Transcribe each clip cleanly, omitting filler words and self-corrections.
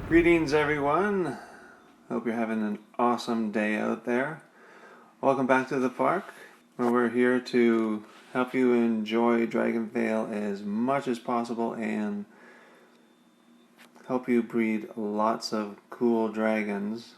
Greetings everyone, hope you're having an awesome day out there. Welcome back to the park, where we're here to help you enjoy Dragonvale as much as possible and help you breed lots of cool dragons.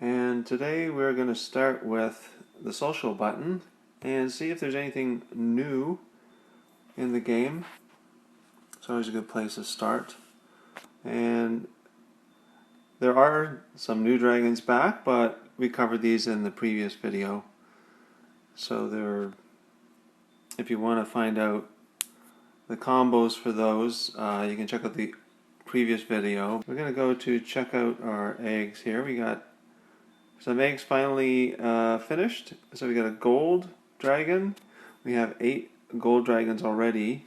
And today we're going to start with the social button and see if there's anything new in the game. It's always a good place to start. And there are some new dragons back, but we covered these in the previous video. So if you want to find out the combos for those, you can check out the previous video. We're going to go to check out our eggs here. We got some eggs finally finished. So we got a gold dragon. We have 8 gold dragons already.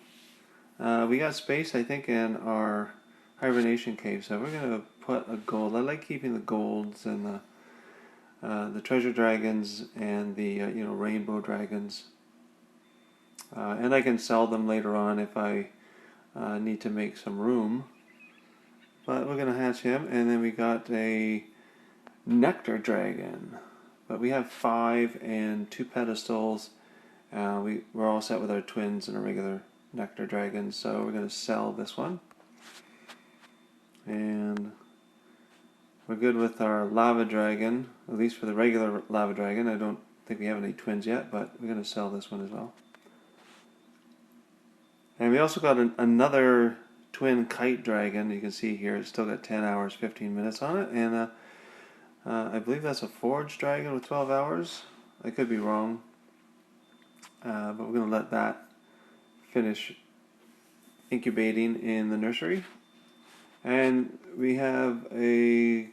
We got space, I think, in our hibernation cave, so we're going to put a gold. I like keeping the golds and the treasure dragons and the rainbow dragons, and I can sell them later on if I need to make some room. But we're going to hatch him, and then we got a nectar dragon. But we have 5 and 2 pedestals. We're all set with our twins and a regular nectar dragon, so we're going to sell this one. And we're good with our lava dragon, at least for the regular lava dragon. I don't think we have any twins yet, but we're going to sell this one as well. And we also got another twin kite dragon. You can see here it's still got 10 hours 15 minutes on it, and I believe that's a forge dragon with 12 hours. I could be wrong, but we're going to let that finish incubating in the nursery. And we have I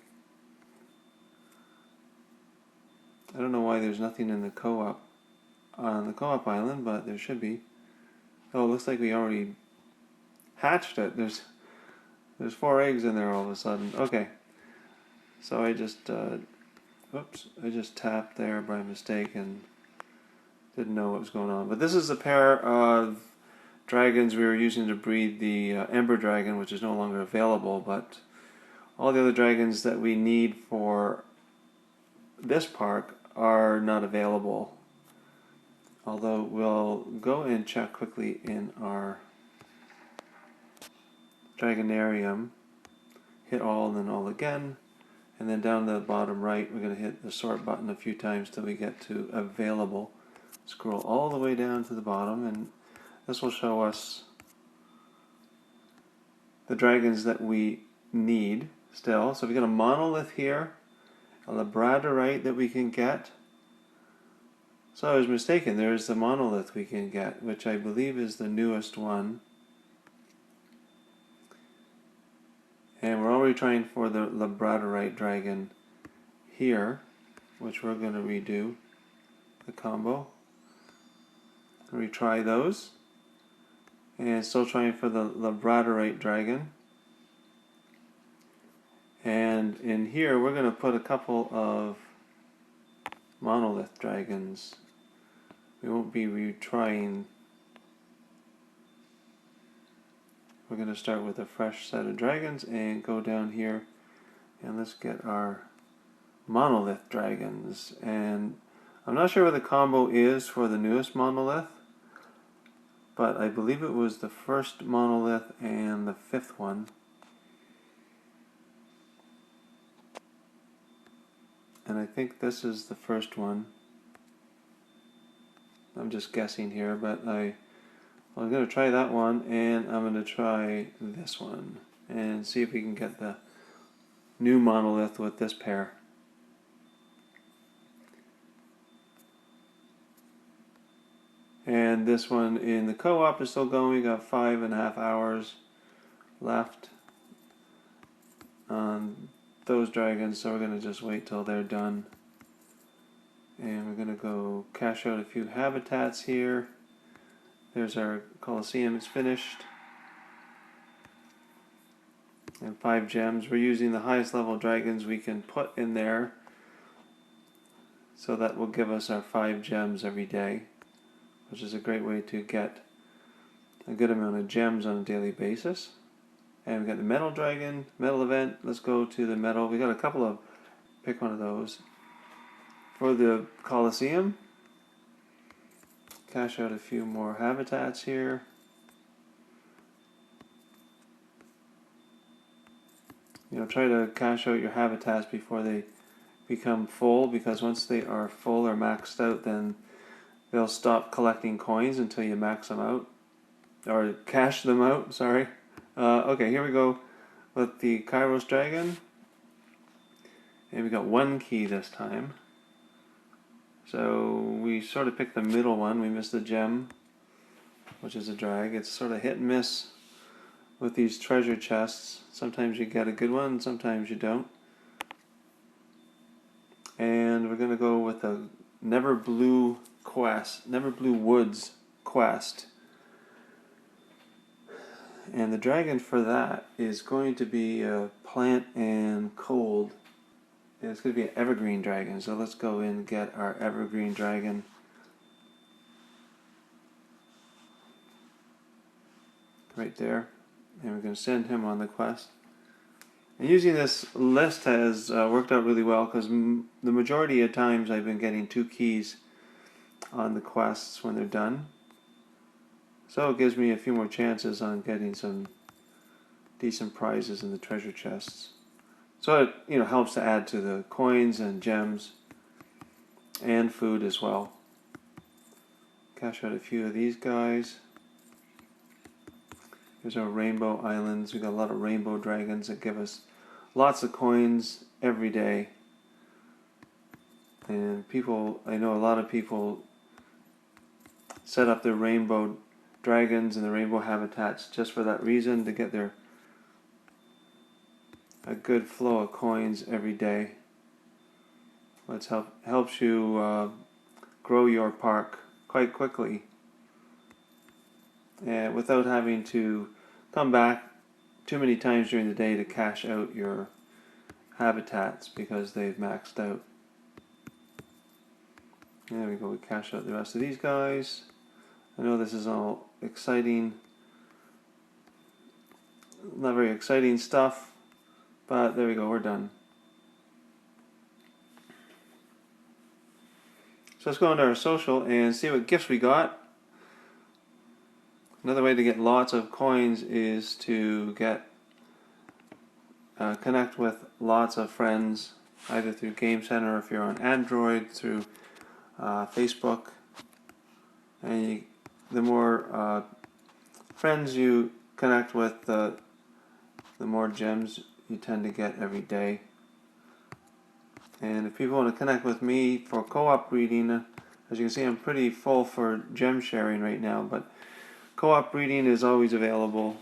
don't know why there's nothing in the co-op on the co-op island, but there should be. Oh, it looks like we already hatched it. There's 4 eggs in there all of a sudden. Okay, so I just tapped there by mistake and didn't know what was going on. But this is a pair of dragons we were using to breed the Ember Dragon, which is no longer available, but all the other dragons that we need for this park are not available. Although we'll go and check quickly in our Dragonarium, hit all and then all again, and then down to the bottom right we're going to hit the sort button a few times till we get to available. Scroll all the way down to the bottom, and this will show us the dragons that we need still. So we've got a Monolith here, a Labradorite that we can get. So I was mistaken, there's the Monolith we can get, which I believe is the newest one. And we're already trying for the Labradorite dragon here, which we're going to redo the combo. Retry those. And still trying for the Labradorite dragon. And in here we're going to put a couple of Monolith dragons. We won't be retrying. We're going to start with a fresh set of dragons and go down here and let's get our Monolith dragons. And I'm not sure what the combo is for the newest Monolith, but I believe it was the first Monolith and the 5th one. And I think this is the first one. I'm just guessing here, but I'm going to try that one, and I'm going to try this one and see if we can get the new Monolith with this pair. And this one in the co-op is still going. We got 5.5 hours left on those dragons, so we're going to just wait till they're done. And we're going to go cash out a few habitats here. There's our Colosseum, it's finished. And 5 gems. We're using the highest level dragons we can put in there, so that will give us our 5 gems every day. which is a great way to get a good amount of gems on a daily basis. And we got the metal dragon, metal event. Let's go to the metal. We got a couple of, pick one of those. For the Colosseum, cash out a few more habitats here. Try to cash out your habitats before they become full, because once they are full or maxed out, then they'll stop collecting coins until you max them out, or cash them out, sorry. Okay, here we go with the Kairos Dragon, and we got one key this time. So we sort of picked the middle one. We missed the gem, which is a drag. It's sort of hit and miss with these treasure chests. Sometimes you get a good one, sometimes you don't. And we're going to go with a Never Blue Woods quest. And the dragon for that is going to be a plant and cold. And it's going to be an evergreen dragon. So let's go in and get our evergreen dragon. Right there. And we're going to send him on the quest. And using this list has worked out really well, because the majority of times I've been getting 2 keys on the quests when they're done. So it gives me a few more chances on getting some decent prizes in the treasure chests. So it helps to add to the coins and gems and food as well. Cash out a few of these guys. Here's our rainbow islands. We've got a lot of rainbow dragons that give us lots of coins every day. And I know a lot of people set up their rainbow dragons and the rainbow habitats just for that reason, to get a good flow of coins every day. Which helps you grow your park quite quickly, without having to come back too many times during the day to cash out your habitats because they've maxed out. There we go, we cash out the rest of these guys. I know this is all exciting, not very exciting stuff, but there we go, we're done. So let's go into our social and see what gifts we got. Another way to get lots of coins is to connect with lots of friends, either through Game Center, or if you're on Android, through Facebook. And the more friends you connect with, the more gems you tend to get every day. And if people want to connect with me for co-op reading, as you can see, I'm pretty full for gem sharing right now, but co-op reading is always available.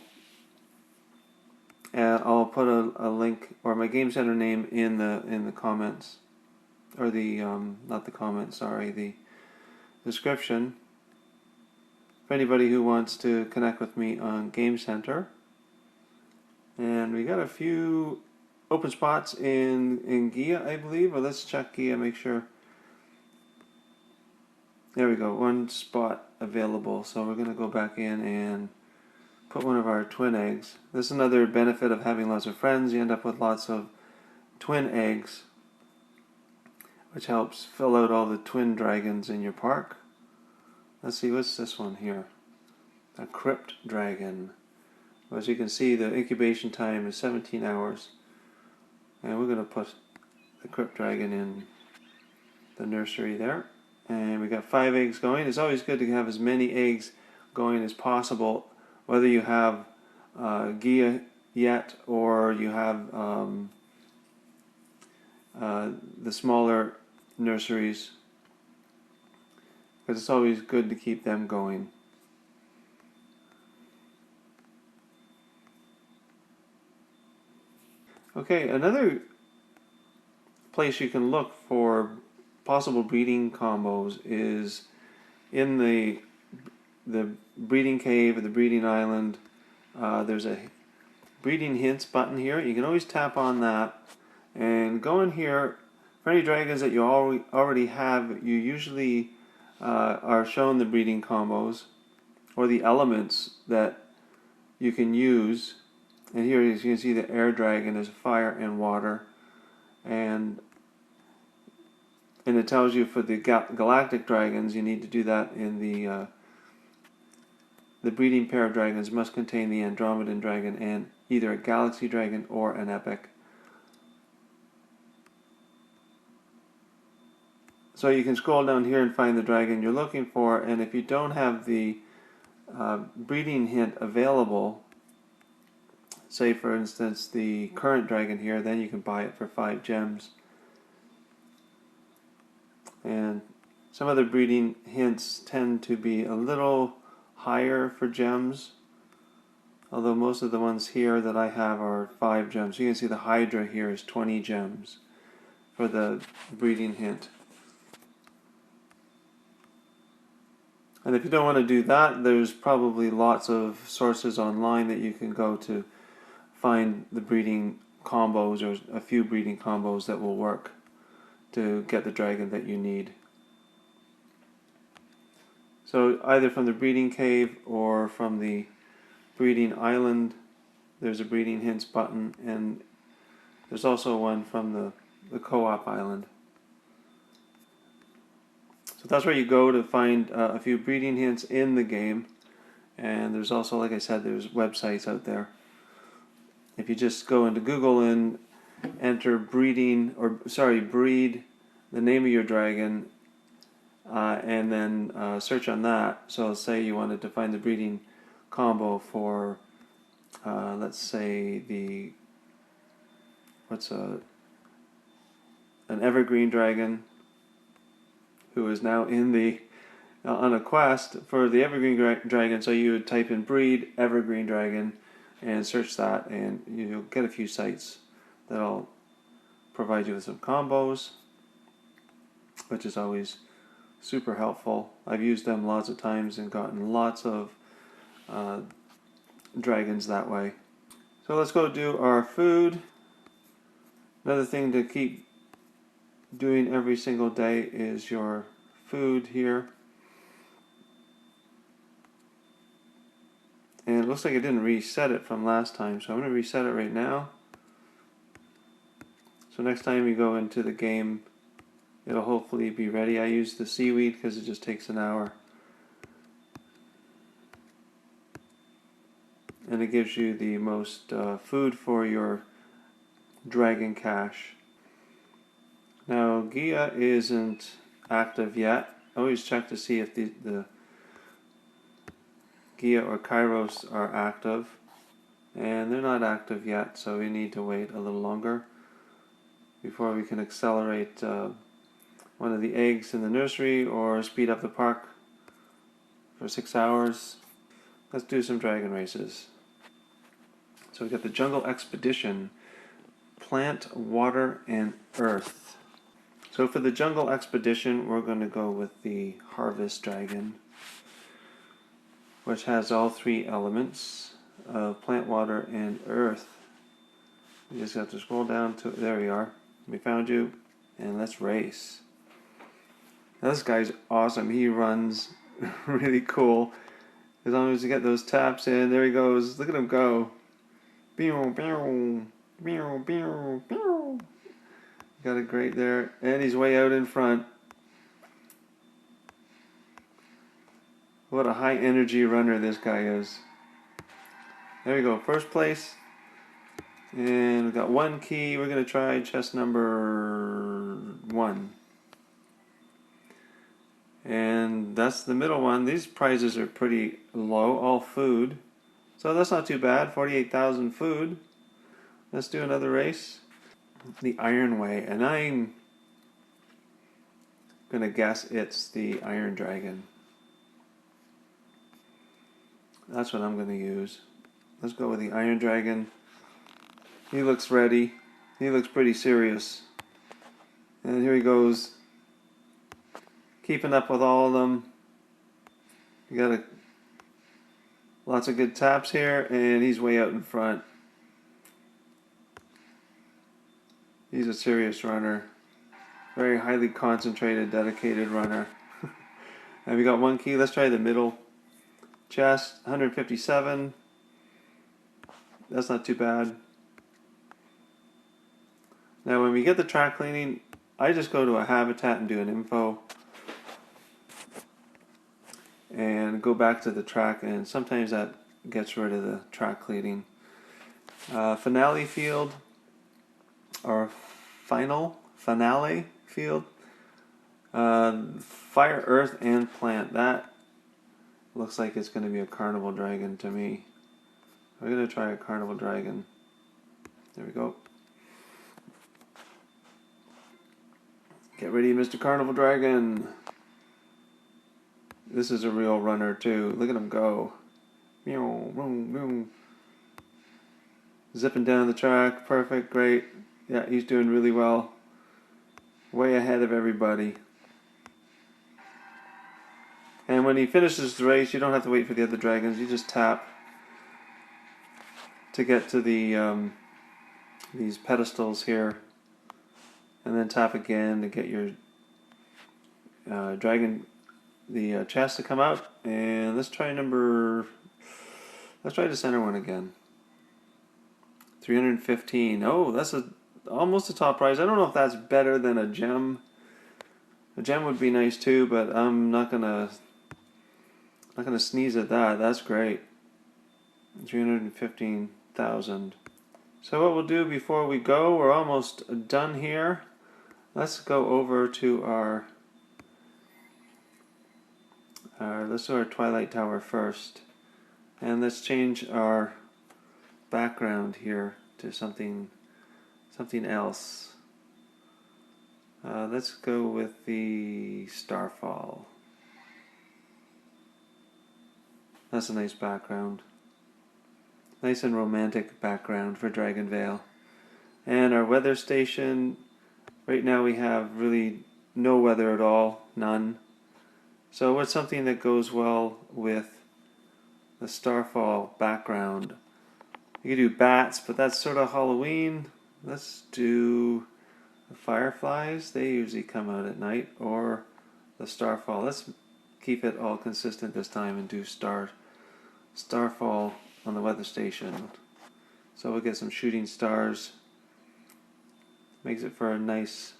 And I'll put a link, or my Game Center name, in the comments, or the not the comments, sorry, the description, for anybody who wants to connect with me on Game Center. And we got a few open spots in Gia, I believe. Well, let's check Gia, make sure. There we go, one spot available. So we're going to go back in and put one of our twin eggs. This is another benefit of having lots of friends. You end up with lots of twin eggs, which helps fill out all the twin dragons in your park. Let's see, what's this one here? A crypt dragon. As you can see, the incubation time is 17 hours. And we're going to put the crypt dragon in the nursery there. And we got 5 eggs going. It's always good to have as many eggs going as possible, whether you have Gia yet, or you have the smaller nurseries, because it's always good to keep them going. Okay, another place you can look for possible breeding combos is in the breeding cave or the breeding island. There's a breeding hints button here. You can always tap on that and go in here. For any dragons that you already have, you usually are shown the breeding combos or the elements that you can use. And here you can see the air dragon is fire and water, and it tells you for the galactic dragons you need to do that in the breeding pair of dragons must contain the Andromedan dragon and either a galaxy dragon or an epic. So you can scroll down here and find the dragon you're looking for, and if you don't have the breeding hint available, say for instance the current dragon here, then you can buy it for 5 gems. And some of the breeding hints tend to be a little higher for gems, although most of the ones here that I have are 5 gems. You can see the Hydra here is 20 gems for the breeding hint. And if you don't want to do that, there's probably lots of sources online that you can go to find the breeding combos, or a few breeding combos that will work to get the dragon that you need. So either from the breeding cave or from the breeding island, there's a breeding hints button, and there's also one from the co-op island. So that's where you go to find a few breeding hints in the game. And there's also, like I said, there's websites out there. If you just go into Google and enter breed, the name of your dragon, and then search on that. So say you wanted to find the breeding combo for, let's say an evergreen dragon who is now in the on a quest for the evergreen dragon. So you would type in breed evergreen dragon and search that, and you'll get a few sites that'll provide you with some combos, which is always super helpful. I've used them lots of times and gotten lots of dragons that way. So let's go do our food. Another thing to keep doing every single day is your food here. And it looks like it didn't reset it from last time, so I'm going to reset it right now. So next time you go into the game, it'll hopefully be ready. I use the seaweed because it just takes an hour. And it gives you the most food for your dragon cache. Now, Gia isn't active yet. Always check to see if the Gia or Kairos are active. And they're not active yet, so we need to wait a little longer before we can accelerate one of the eggs in the nursery or speed up the park for 6 hours. Let's do some dragon races. So we got the Jungle Expedition, Plant, Water, and Earth. So for the Jungle Expedition, we're going to go with the Harvest Dragon, which has all 3 elements of plant, water, and earth. You just have to scroll down to, there we are. We found you, and let's race. Now this guy's awesome. He runs really cool. As long as you get those taps in, there he goes. Look at him go. Pew, pew, pew, pew, pew. Got it great there, and he's way out in front. What a high energy runner this guy is. There we go, first place. And we got 1 key. We're going to try chest number 1. And that's the middle one. These prizes are pretty low, all food. So that's not too bad, 48,000 food. Let's do another race. The Iron Way, and I'm going to guess it's the Iron Dragon. That's what I'm going to use. Let's go with the Iron Dragon. He looks ready. He looks pretty serious. And here he goes. Keeping up with all of them. You got lots of good taps here, and he's way out in front. He's a serious runner. Very highly concentrated, dedicated runner. We got one key. Let's try the middle chest. 157. That's not too bad. Now when we get the track cleaning, I just go to a habitat and do an info. And go back to the track, and sometimes that gets rid of the track cleaning. Finale field, or finale field. Fire, earth, and plant. That looks like it's going to be a carnival dragon to me. We're going to try a carnival dragon. There we go. Get ready, Mr. Carnival Dragon. This is a real runner too. Look at him go. Meow, boom, boom. Zipping down the track. Perfect, great. Yeah, he's doing really well. Way ahead of everybody. And when he finishes the race, you don't have to wait for the other dragons. You just tap to get to the these pedestals here, and then tap again to get your dragon, the chest to come out. And let's try the center one again. 315. Oh, that's almost a top prize. I don't know if that's better than a gem. A gem would be nice too, but I'm not gonna sneeze at that. That's great. 315,000. So what we'll do before we go, we're almost done here. Let's go over to let's do our Twilight Tower first, and let's change our background here to something else. Let's go with the Starfall. That's a nice background. Nice and romantic background for Dragonvale. And our weather station, right now we have really no weather at all, none. So what's something that goes well with the Starfall background? You could do bats, but that's sort of Halloween. Let's do the fireflies. They usually come out at night, or the Starfall. Let's keep it all consistent this time and do Starfall on the weather station. So we'll get some shooting stars. Makes it for a nice,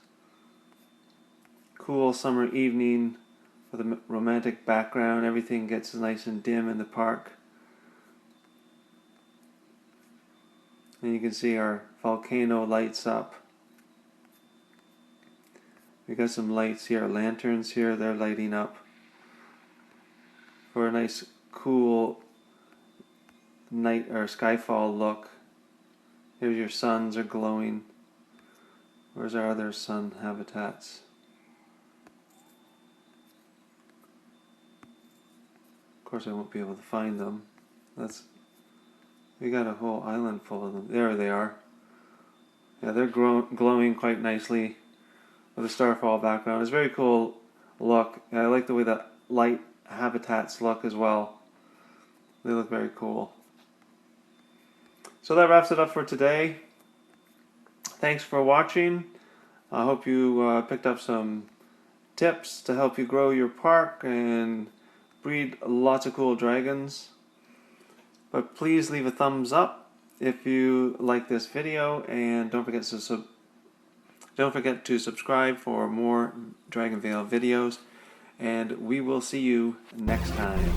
cool summer evening with a romantic background. Everything gets nice and dim in the park. And you can see our volcano lights up. We got some lights here, lanterns here, they're lighting up for a nice, cool night or skyfall look. Here's your suns are glowing. Where's our other sun habitats? Of course I won't be able to find them. We got a whole island full of them. There they are. Yeah, they're glowing quite nicely with a starfall background. It's a very cool look. I like the way the light habitats look as well. They look very cool. So that wraps it up for today. Thanks for watching. I hope you picked up some tips to help you grow your park and breed lots of cool dragons. But please leave a thumbs up if you like this video, and don't forget to subscribe for more Dragonvale videos, and we will see you next time.